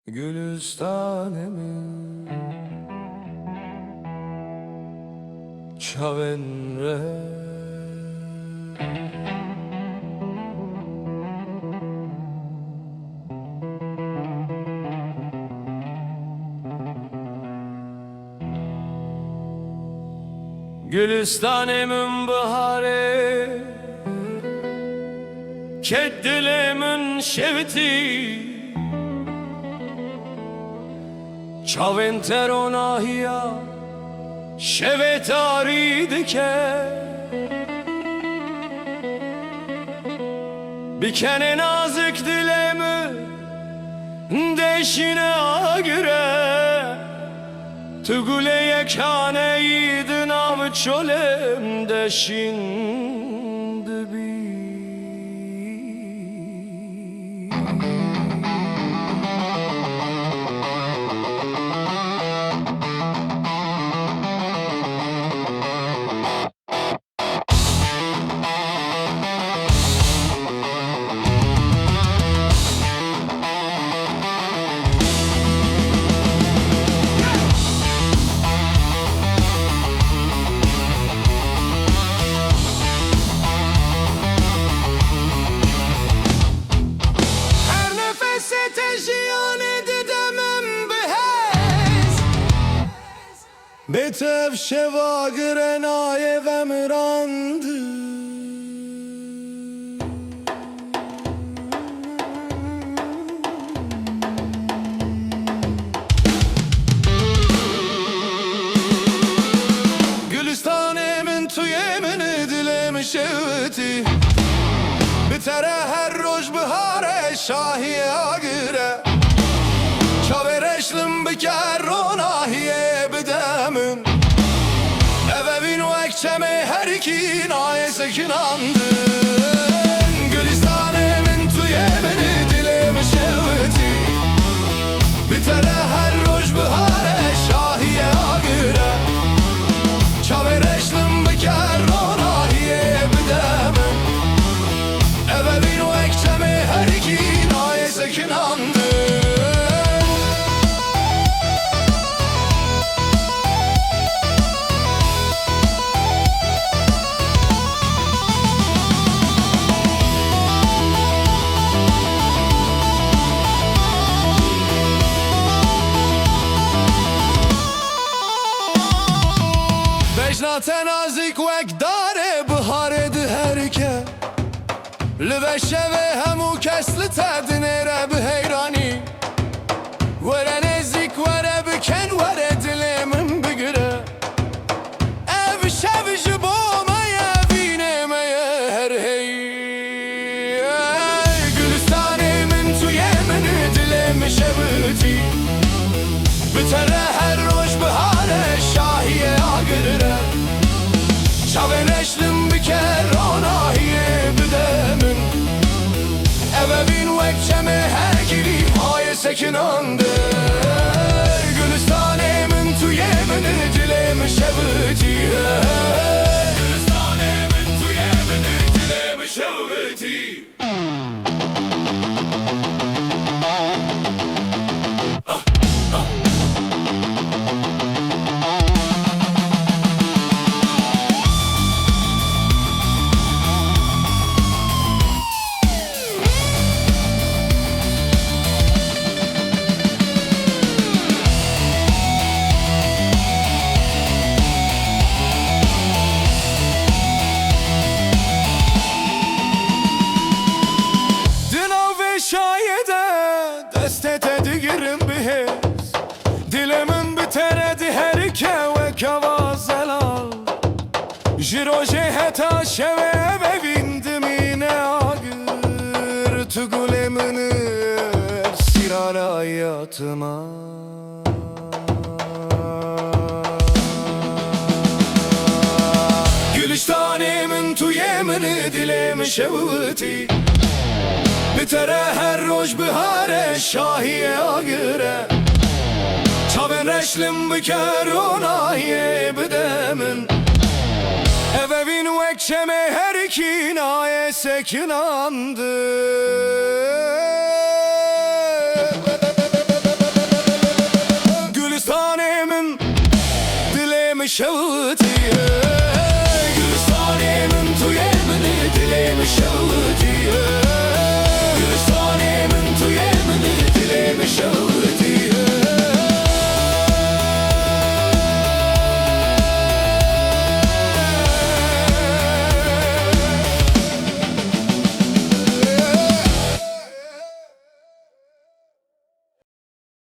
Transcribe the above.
Gülistanemin çavenre Gülistanemin baharı Keddilimin şevti Çaventer nahiya şevet aridike Bikene nazik dilemi deşine agire Tugule yekane yidin av çolem deşindi bi Betev şevagre naye ve mirandı Gülistanemin tu yemini dilemi şevti Bitere her roj bihare şahiye agire Çavereşlim biker o nahiye bidemin Evevin o ekçemi her iki naye sekinandın Gülistanemin tu yemini dilemi şevti Bitere her roj bihare şahiye agire Çavereşlim biker o nahiye bidemin Evevin o ekçemi her iki naye sekinandın Tenazik vek dare bihare diherke Liveşe ve hemu kesli tedinere biheyrani Vere nezik vere biken vere dilimin bigire Ev şev jibomaya vinemeye her hey Gülistanemin tu yemini dilimi şeviti Bitere her roj bihare şahiye agire Çaveneşlim biker o nahiye bidemin Evevin vekçemi her giri haye sekinandır Gülistanemin tu yemini dilemi şeviti Gülistanemin tu yemini dilemi şeviti Dilimin biteredi her keve kavazelal Jiroje heta şeve ve vindimine agır Tugulemini sirar hayatıma Gülistanemin tu yemini dilemi şevti Bitere her roj bihare şahiye agire Çaveneşlim biker o nahiye bidemin Evevin vekçemi her iki naye sekinandı شوتي